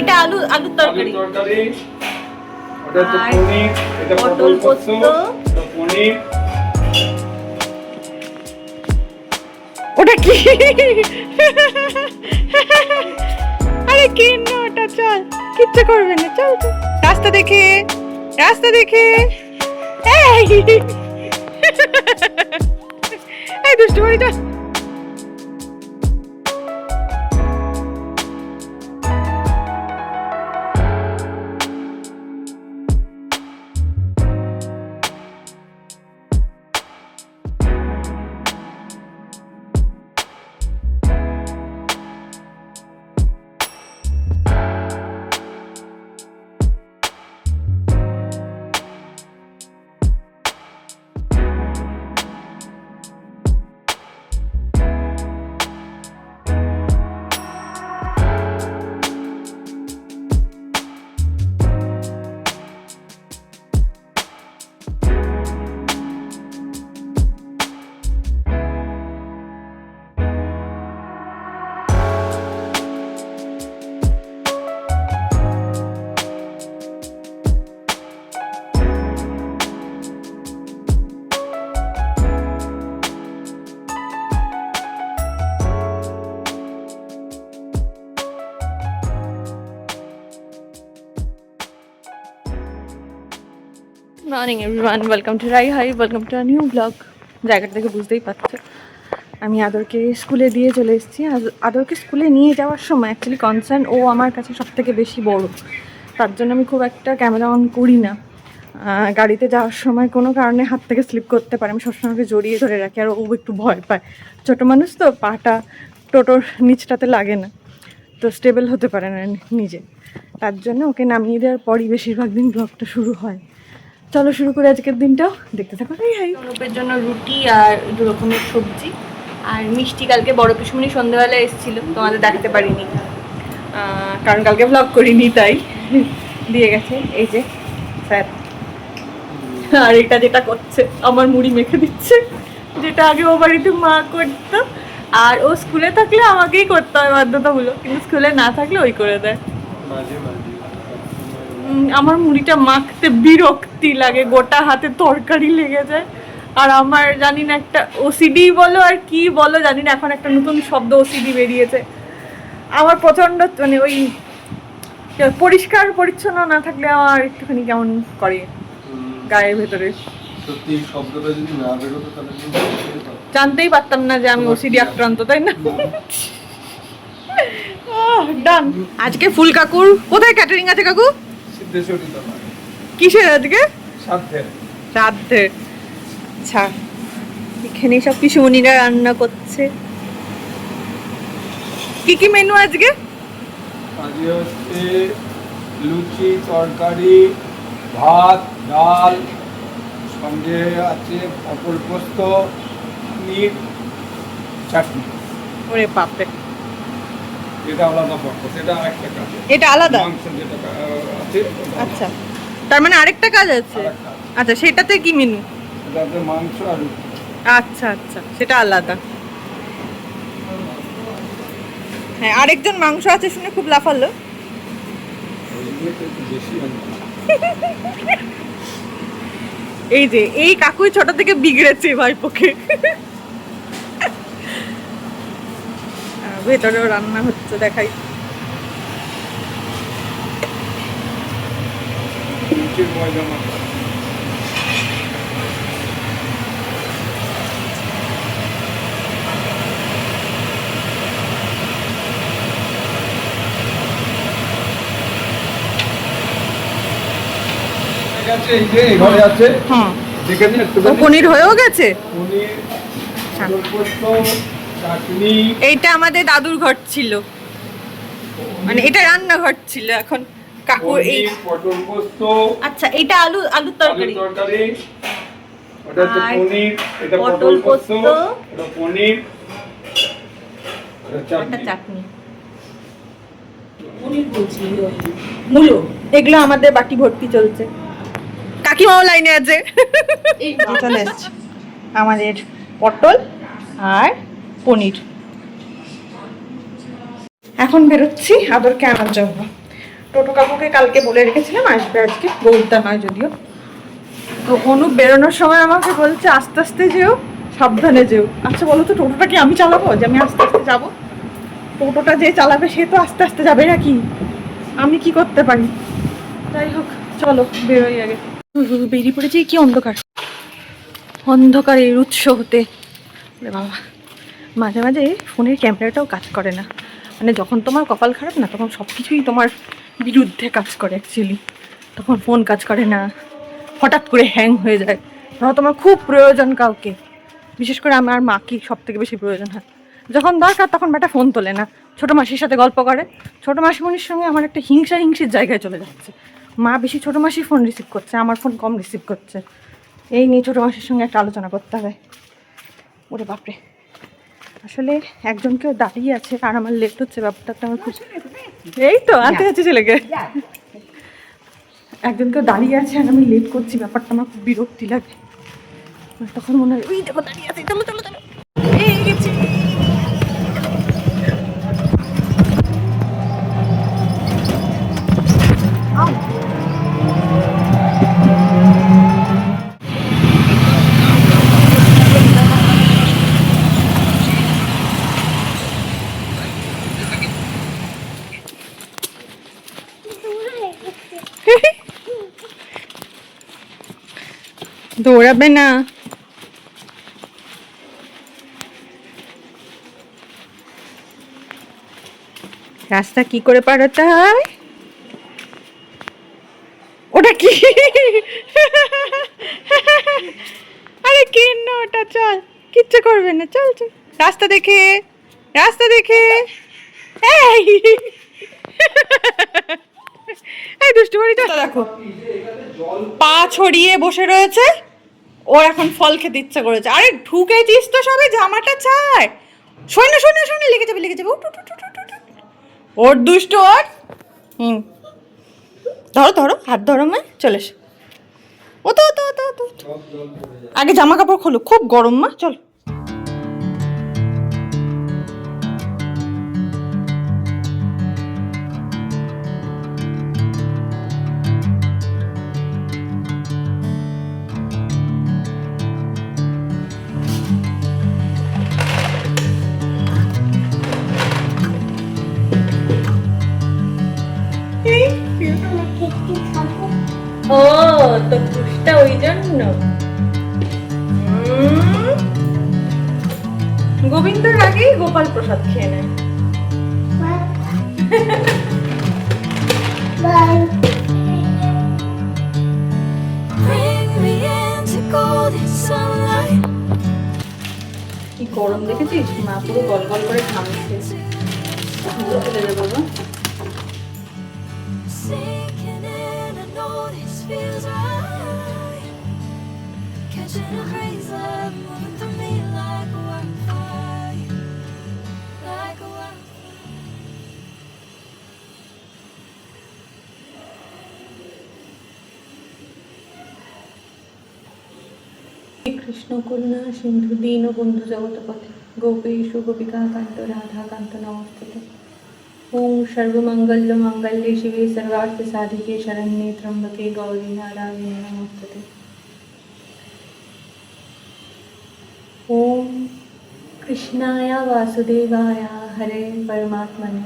এটা আলুর তরকারি। ওটা তো পনির, এটা পটল পোস্ত, এটা পনির। ওটা কি? আরে কেন ওটা? চল, কিচ্ছু করবে না, চল চল। রাস্তা দেখে, রাস্তা দেখে। এই এই দুষ্টু বাড়িটা। মর্নিং এভরিওয়ান, ওয়েলকাম টু রাই হাই, welcome to a new blog. জায়গাটা থেকে বুঝতেই পারছো আমি আদরকে স্কুলে দিয়ে চলে এসেছি। আদরকে স্কুলে নিয়ে যাওয়ার সময় অ্যাকচুয়ালি কনসার্ন ও আমার কাছে সবথেকে বেশি বড়, তার জন্য আমি খুব একটা ক্যামেরা অন করি না। গাড়িতে যাওয়ার সময় কোনো কারণে হাত থেকে স্লিপ করতে পারে, আমি সবসময় ওকে জড়িয়ে ধরে রাখি। আর ও একটু ভয় পায়, ছোটো মানুষ তো, পাটা টোটোর নিচটাতে লাগে না, তো স্টেবল হতে পারে না নিজে। তার জন্য ওকে নামিয়ে দেওয়ার পরই বেশিরভাগ দিন ব্লগটা শুরু হয়। চলো শুরু করে আজকের দিনটাও, দেখতে থাকো। অনুপের জন্য রুটি আর 2 রকমের সবজি আর মিষ্টি। কালকে বড় পিসমণি সন্ধ্যেবেলা এসেছিল, তোমাদের দেখাতে পারিনি কারণ কালকে ব্লগ করিনি, তাই দিয়ে গেছে। এই যে স্যার, আর এটা যেটা করছে আমার মুড়ি মেখে দিচ্ছে, যেটা আগে ও বাড়িতে মা করতো। আর ও স্কুলে থাকলে আমাকেই করতে হয় বাধ্যতামূলক, কিন্তু স্কুলে না থাকলে ওই করে দেয়। আমার মুড়িটা মাখতে বিরক্তি লাগে, গোটা হাতে তরকারি লেগে যায়। আর আমার জানি না একটা ওসিডি বলো আর কি বলো জানি না, এখন একটা নতুন শব্দ ওসিডি বেরিয়েছে। আমার প্রচণ্ড মানে ওই পরিষ্কার পরিচ্ছন্ন না থাকলে আমার একটুখানি কেমন করে গায়ের ভেতরে। সত্যি শব্দটা যদি না বেরোতো তাহলে জানতেই পারতাম না যে আমি ওসিডি আক্রান্ত, তাই না? ডান। আজকে ফুল কাকুর কোথায় ক্যাটারিং আছে কাকু? কিসের আজকে? শ্রাদ্ধে। আচ্ছা, এখানে সব পিসুমণিরা রান্না করছে। কি কি মেনু আজকে? আজকে হচ্ছে লুচি, তরকারি, ভাত, ডাল, সঙ্গে আছে পটল পোস্ত, পনির, চাটনি। ওরে বাপরে, এটা আলাদা পড়তো, সেটা আরেকটা কাজ। এটা আলাদা মাংস যেটা আছে। আচ্ছা, তার মানে আরেকটা কাজ আছে। আচ্ছা, সেটাতে কি মেনু? এটাতে মাংস আর রুটি। আচ্ছা আচ্ছা, সেটা আলাদা। হ্যাঁ, আরেকজন মাংস আছে শুনে খুব লাফালো। এই যে এই কাকুই ছোট থেকে বিগড়েছে ভাইপোকে। ভেতরেও রান্না হচ্ছে, দেখাই। পনির হয়েও গেছে। এইটা আমাদের দাদুর ঘর ছিল, মানে এটা রান্নাঘর ছিল, এখন কাকু এই পটল পোস্ত। আচ্ছা, এটা আলুর তরকারি। ওটা তো পনির, এটা পটল পোস্ত, এটা পনির, এটা চাটনি। মূলো, এগুলো আমাদের বাটি ভর্তি চলছে। কাকিমাও লাইনে আছে। চলে এসছে আমাদের পটল আর পনির। এখন বেরোচ্ছি আদরকে আনার জন্য। টোটো কাকুকে কালকে বলে রেখেছিলাম আসবে আজকে, গৌরদা নয় যদিও। তো অনুপ বেরোনোর সময় আমাকে বলছে আস্তে আস্তে যেও, সাবধানে যেও। আচ্ছা বলো তো, টোটোটা কি আমি চালাবো যে আমি আস্তে আস্তে যাবো? টোটোটা যে চালাবে সে তো আস্তে আস্তে যাবে নাকি, আমি কি করতে পারি? যাই হোক চলো বেরোই আগে। বেরিয়ে পড়েছি, কি অন্ধকার, অন্ধকারের উৎস হতে। বাবা, মাঝে মাঝে ফোনের ক্যামেরাটাও কাজ করে না, মানে যখন তোমার কপাল খারাপ না তখন সব কিছুই তোমার বিরুদ্ধে কাজ করে অ্যাকচুয়ালি। তখন ফোন কাজ করে না, হঠাৎ করে হ্যাং হয়ে যায়। ধরো তোমার খুব প্রয়োজন কাউকে, বিশেষ করে আমার মাকে সব থেকে বেশি প্রয়োজন হয়, যখন দরকার তখন বেটা ফোন তোলে না, ছোটো মাসির সাথে গল্প করে। ছোটো মাসিমণির সঙ্গে আমার একটা হিংসির জায়গায় চলে যাচ্ছে। মা বেশি ছোটো মাসি ফোন রিসিভ করছে, আমার ফোন কম রিসিভ করছে। এই নিয়ে ছোটো মাসির সঙ্গে একটা আলোচনা করতে হবে। ওরে বাপরে, আসলে একজনকেও দাঁড়িয়ে আছে আর আমার লেট হচ্ছে, ব্যাপারটা আমার খুব, এই তো আনতে যাচ্ছি ছেলেকে। একজনকেও দাঁড়িয়ে আছে আর আমি লেট করছি, ব্যাপারটা আমার খুব বিরক্তি লাগে। তখন মনে হয় ওই দেখো দাঁড়িয়ে আছে, চলো চলো চলো, এই গেছি। দৌড়াবে না, রাস্তা কি করে পারাতে হয়? ওটা কি? আরে কেন ওটা, চল কিচ্ছু করবে না, চল চল, রাস্তা দেখে, রাস্তা দেখে। এই এই দুষ্টু বাড়িটা দেখো, পা ছড়িয়ে বসে রয়েছে, ওর এখন ফল খেতে ইচ্ছা করেছে। আরে ঢুকেছিস তো সবে, জামাটা চায়। শোনে শোনে শোনে, লেগে যাবে লেগে যাবে, ওর দুষ্ট ওর। ধরো ধরো, হাত ধরো, মা চলে এসো। ও তো তো তো তো, আগে জামা কাপড় খোলো, খুব গরম মা, চল। ও তো পুষটা ওই জন্য। গোবিন্দর আগেই গোপাল প্রসাদ খেয়ে নেয়। কি গরম দেখেছিস, মা পুরো গল গল করে ঘামছে। চলে যাবো বাবা। কৃষ্ণ করুণা সিন্ধু দীন বন্ধু জগৎপথে গোপীষু গোপিকা কান্ত রাধা কান্ত নমস্তুতে। ওম সর্বমঙ্গল মঙ্গলে শিবে সর্বার্থ সাধিকে শরণ্যে ত্র্যম্বকে গৌরী নারায়ণে নমস্তুতে। ओम कृष्णाय वासुदेवाय हरे परमात्मने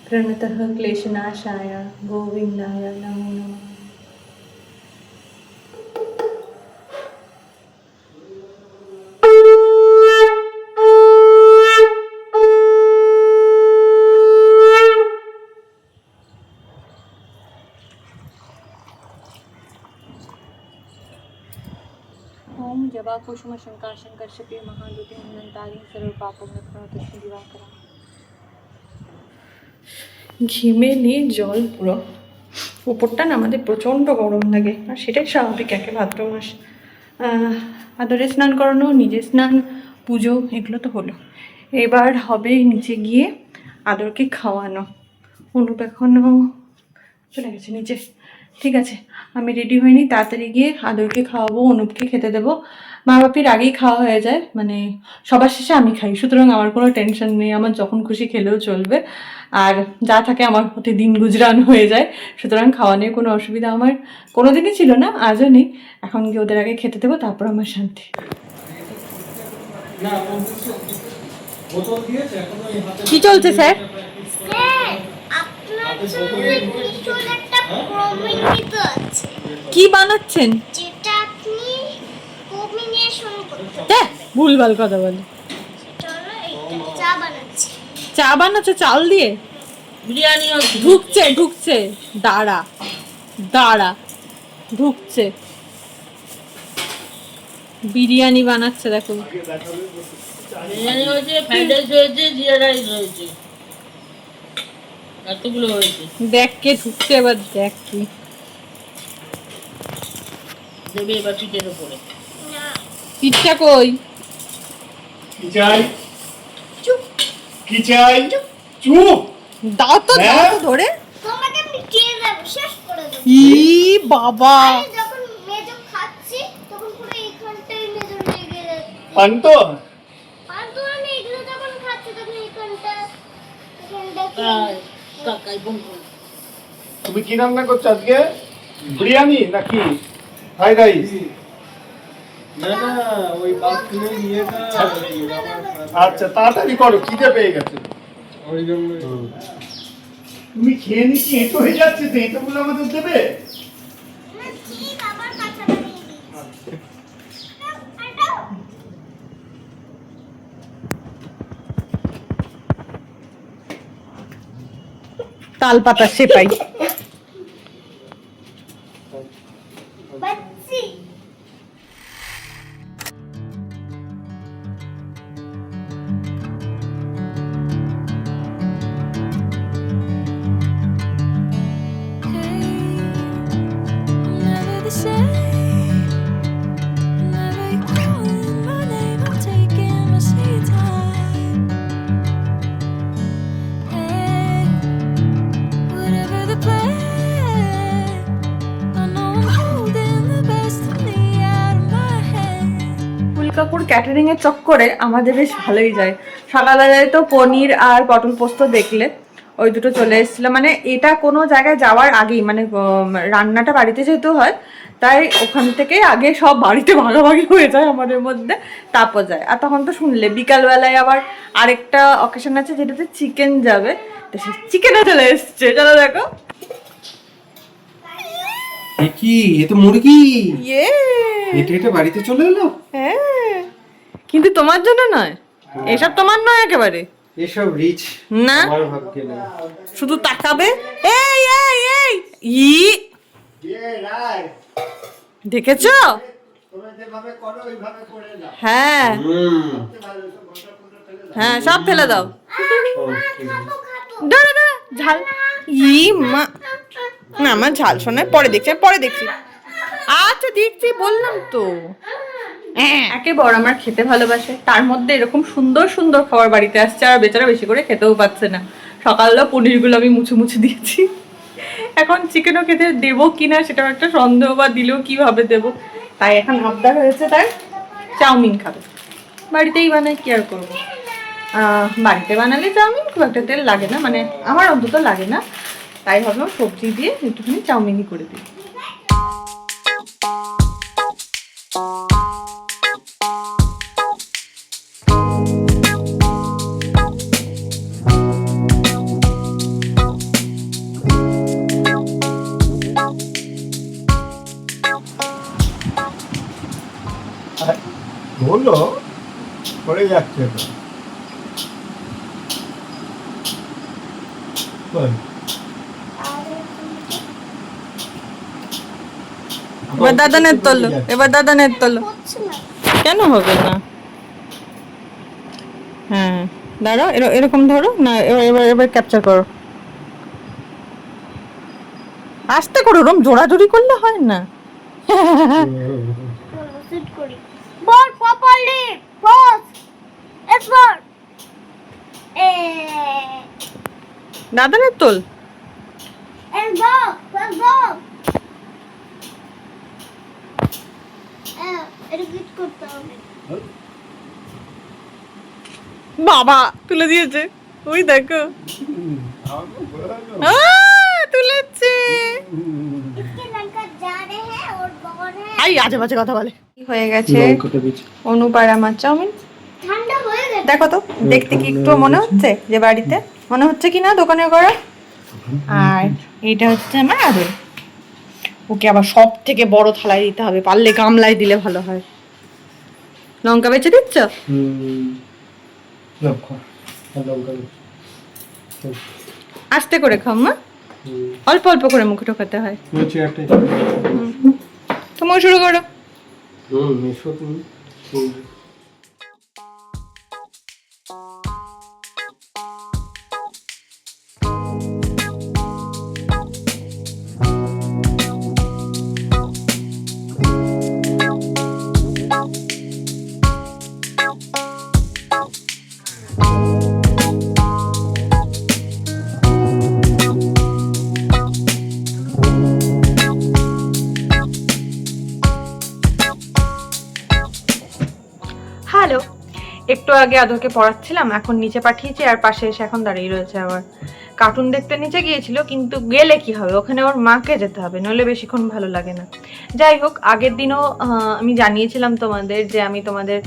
प्रणतः क्लेशनाशाय गोविंदाय नमो नमः। ओम जबा कुसुम शंकर शंकर शपे महादुति नंतारी सर्व पापों नष्ट दिवाकरा। ঘিমে নিয়ে জল পুরো, উপরটা না আমাদের প্রচণ্ড গরম লাগে, আর সেটাই স্বাভাবিক একে ভাদ্র মাস। আদরে স্নান করানো, নিজে স্নান, পুজো, এগুলো তো হলো। এবার হবে নিচে গিয়ে আদরকে খাওয়ানো। অনুপ এখনও চলে গেছে নিচে, ঠিক আছে, আমি রেডি হইনি, তাড়াতাড়ি গিয়ে আদরকে খাওয়াবো, অনুপকে খেতে দেবো। মা বাপির আগেই খাওয়া হয়ে যায়, মানে সবার শেষে আমি খাই, সুতরাং আমার কোনো টেনশন নেই, আমার যখন খুশি খেলেও চলবে। আর যা থাকে আমার প্রতি দিন গুজরান হয়ে যায়, সুতরাং খাওয়া নিয়ে কোনো অসুবিধা আমার কোনোদিনই ছিল না, আজও নেই। এখন গিয়ে ওদের আগে খেতে দেবো, তারপর আমার শান্তি। কি চলছে স্যার? কি বানাচ্ছেন? ভুলভাল কথা বলে। চা বানাচ্ছে চাল দিয়ে? বিরিয়ানি ঢুকছে ঢুকছে, দাঁড়া দাঁড়া, ঢুকছে। বিরিয়ানি বানাচ্ছে, দেখো। বিরিয়ানি হয়েছে, ফ্রাইড রাইস হয়েছে, জিরা রাইস হয়েছে, এতগুলো হয়েছে। দেখ কে ঢুকছে, এবার দেখ কি দেবে এবার পিঠের উপরে। পিঠটা কই? কি চাই? কি চাই? চুপ। দাও তো, দাও তো ধরে। তোমাকে আমি খেয়ে দেব, শেষ করে দেব। ই বাবা, আমি যখন মেজো খাচ্ছি তখন পুরো এইখানটাই মেজো লেগে যাচ্ছে। পান্তো পান্তো আমি এগুলো যখন খাচ্ছি তখন এইখানটা কাকাই বোন বোন। তুমি কি রান্না করছো আজকে? বিরিয়ানি নাকি ফ্রাইড রাইস? আচ্ছা তাড়াতাড়ি করো, খিদে পেয়ে গেছে। তুমি খেয়ে নিচ্ছি এঁটো হয়ে যাচ্ছে, তো এঁটোগুলো আমাদের দেবে? না ঠিক আবার কাঁচা বানিয়ে দিই। আটাও তাল পাতা সেপাই। বাচ্চি Never the same. Never you calling my name. I'm taking my sweet time. Hey, whatever the plan, I know I'm holding the best of me out of my head. Phulkapur catering এর চক্করে আমাদের বেশ ভালোই যায়। সকালবেলায় তো পনির আর পটল পোস্ত দেখলে, ওই দুটো চলে এসেছিল। মানে এটা কোনো জায়গায় যাওয়ার আগেই, মানে রান্নাটা বাড়িতে যেহেতু হয়, তাই ওখান থেকে আগে সব বাড়িতে ভাগাভাগি হয়ে যায় আমাদের মধ্যে, তারপর যায়। আর তখন তো শুনলে বিকালবেলায় আবার আরেকটা অকেশন আছে যেটাতে চিকেন যাবে, তো সেই চিকেনও চলে এসছে। চলো দেখো। কি এ তো মুরগি, ইয়ে, এটা এটা বাড়িতে চলে এলো। হ্যাঁ, কিন্তু তোমার জন্য নয়, এসব তোমার নয় একেবারে এসব রিচ না, আমার ভাগ্যে নেই। শুধু তাকাবে। এই এই এই ই দেখেছো? হ্যাঁ হ্যাঁ, সব ফেলে দাও। দাঁড়া দাঁড়া, ঝাল। ই মা, না আমার ঝাল শোনায়, পরে দেখছি, আমি পরে দেখছি। আচ্ছা দেখছি, বললাম তো। একে বড় আমার খেতে ভালোবাসে, তার মধ্যে এরকম সুন্দর সুন্দর খাবার বাড়িতে আসছে, আর বেচারা বেশি করে খেতেও পাচ্ছে না। সকালবেলা পনিরগুলো আমি মুছে মুছে দিয়েছি, এখন চিকেনও খেতে দেবো কিনা সেটাও একটা সন্দেহ, বা দিলেও কিভাবে দেবো। তাই এখন আবদার হয়েছে তার চাউমিন খাবে। বাড়িতেই বানাই, কি আর করবো। বাড়িতে বানালে চাউমিন খুব একটা তেল লাগে না, মানে আমার অন্তত লাগে না। তাই ভাবলাম সবজি দিয়ে একটুখানি চাউমিনই করে দিই। বললো পড়ে যাচ্ছে তো। কই? এবার দাদা নেট তোলো, এবার দাদা নেট তোলো। হচ্ছে না। কেন হবে না? হ্যাঁ দাঁড়াও, এরকম ধরো না, এবার এবার এবার ক্যাপচার করো, আস্তে করো, ওরম জোড়াজোড়ি করলে হয় না। সেট করি। বল প্রপারলি পজ এক্সপোর্ট দাদা নেট তোল। এন্ড গো গো এটা গিফট করতে হবে। বাবা তুলে দিয়েছে, ওই দেখো তুলেছে। इसके लड़का जा रहे हैं और बहुत है আই আজে বাজে কথা বলে। কি হয়ে গেছে লঙ্কাটা বেছে অনুপার আমার চাউমিন? ঠান্ডা হয়ে গেছে। দেখো তো দেখতে কি একটু মনে হচ্ছে যে বাড়িতে মনে হচ্ছে কি না দোকানে করা। আর এটা হচ্ছে আমার আদর, ওকে আবার সব থেকে বড় থালায় দিতে হবে, পারলে গামলায় দিলে ভালো হয়। লঙ্কা বেচে দিচ্ছ? লঙ্কা আস্তে করে খাও মা, অল্প অল্প করে মুখে ঢোকাতে হয়। বলছি একটা তোমার শুরু করো। এসো তুমি। হ্যালো, একটু আগে আদরকে পড়াচ্ছিলাম, এখন নিচে পাঠিয়েছি আর পাশে এসে এখন দাঁড়িয়ে রয়েছে। আবার কার্টুন দেখতে নিচে গিয়েছিল, কিন্তু গেলে কি হবে, ওখানে ওর মাকে যেতে হবে, নইলে বেশিক্ষণ ভালো লাগে না। যাই হোক, আগের দিনও আমি জানিয়েছিলাম তোমাদের যে আমি তোমাদের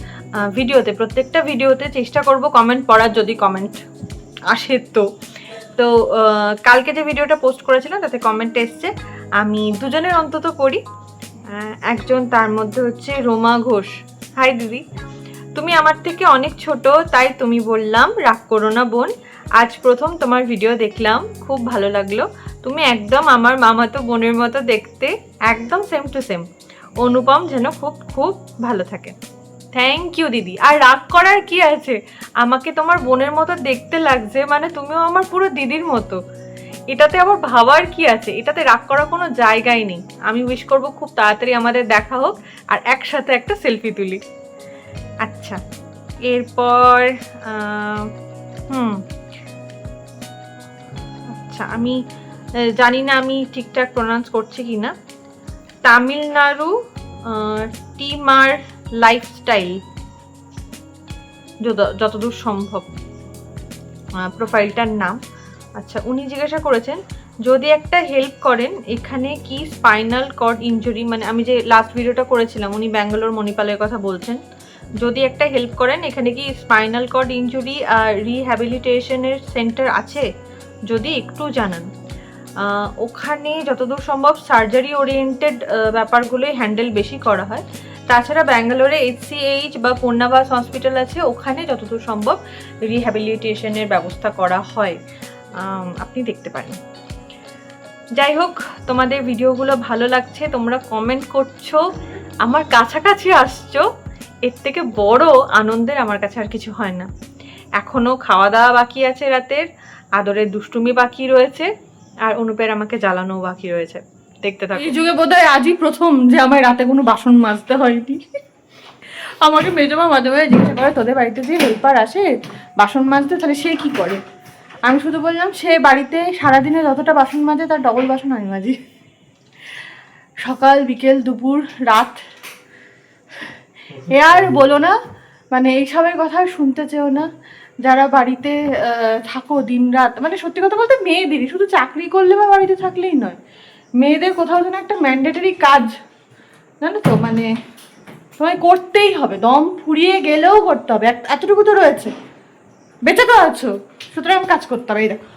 ভিডিওতে, প্রত্যেকটা ভিডিওতে চেষ্টা করব কমেন্ট পড়ার, যদি কমেন্ট আসে তো। তো কালকে যে ভিডিওটা পোস্ট করেছিলাম তাতে কমেন্ট এসছে, আমি দুজনের অন্তত পড়ি। একজন, তার মধ্যে হচ্ছে রোমা ঘোষ। হাই দিদি, তুমি আমার থেকে অনেক ছোট, তাই তুমি বললাম, রাগ করো না বোন। আজ প্রথম তোমার ভিডিও দেখলাম, খুব ভালো লাগলো। তুমি একদম আমার মামাতো বোনের মতো দেখতে, একদম সেম টু সেম। অনুপম যেন খুব খুব ভালো থাকে। থ্যাংক ইউ দিদি। আর রাগ করার কি আছে, আমাকে তোমার বোনের মতো দেখতে লাগছে মানে তুমিও আমার পুরো দিদির মতো, এটাতে আবার ভাবার কি আছে, এটাতে রাগ করার কোনো জায়গাই নেই। আমি উইশ করবো খুব তাড়াতাড়ি আমাদের দেখা হোক আর একসাথে একটা সেলফি তুলি। আচ্ছা, এরপর আচ্ছা, আমি জানি না আমি ঠিকঠাক প্রোনাউন্স করছি কি না। তামিলনাড়ু টিমার লাইফস্টাইল, যতদূর সম্ভব প্রোফাইলটার নাম। আচ্ছা, উনি জিজ্ঞাসা করেছেন যদি একটা হেল্প করেন, এখানে কি স্পাইনাল কর্ড ইনজুরি, মানে আমি যে লাস্ট ভিডিওটা করেছিলাম উনি ব্যাঙ্গালোর মণিপালের কথা বলছেন, যদি একটা হেল্প করেন এখানে কি স্পাইনাল কর্ড ইনজুরি আর রিহ্যাবিলিটেশনের সেন্টার আছে, যদি একটু জানান। ওখানে যতদূর সম্ভব সার্জারি ওরিয়েন্টেড ব্যাপারগুলোই হ্যান্ডেল বেশি করা হয়। তাছাড়া ব্যাঙ্গালোরে HCH বা পূর্ণাবাস হসপিটাল আছে, ওখানে যতদূর সম্ভব রিহ্যাবিলিটেশনের ব্যবস্থা করা হয়, আপনি দেখতে পারেন। যাই হোক, তোমাদের ভিডিওগুলো ভালো লাগছে, তোমরা কমেন্ট করছো, আমার কাছাকাছি আসছো, এর থেকে বড় আনন্দের আমার কাছে আর কিছু হয় না। এখনও খাওয়া দাওয়া বাকি আছে রাতের, আদরের দুষ্টুমি বাকি রয়েছে, আর অনুপের আমাকে জ্বালানোও বাকি রয়েছে। দেখতে থাকো। এই যুগে বোধহয় আজই প্রথম যে আমার রাতে কোনো বাসন মাজতে হয়নি। আমাকে মেজমা মাঝে মাঝে জিজ্ঞাসা করে তোদের বাড়িতে যে হেল্পার আসে বাসন মাজতে, তাহলে সে কি করে? আমি শুধু বললাম সে বাড়িতে সারাদিনে যতটা বাসন মাজে তার ডবল বাসন আমি মাজি, সকাল বিকেল দুপুর রাত। এ আর বলো না, মানে এইসবের কথা শুনতে চেও না। যারা বাড়িতে থাকো দিন রাত, মানে সত্যি কথা বলতে মেয়েদেরই, শুধু চাকরি করলে বা বাড়িতে থাকলেই নয়, মেয়েদের কোথাও যেন একটা ম্যান্ডেটরি কাজ, জানো তো, মানে তোমায় করতেই হবে, দম ফুরিয়ে গেলেও করতে হবে, এতটুকু তো রয়েছে, বেঁচে তো আছো, সুতরাং কাজ করতে হবে। এই দেখো,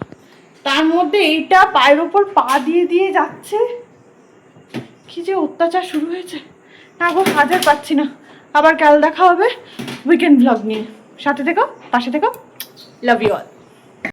তার মধ্যে এইটা পায়ের ওপর পা দিয়ে দিয়ে যাচ্ছে, কি যে অত্যাচার শুরু হয়েছে না গো, হাজার পাচ্ছি না। আবার কাল দেখা হবে উইকেন্ড ব্লগ নিয়ে, সাথে থেকো, পাশে থেকো, লাভ ইউ অল।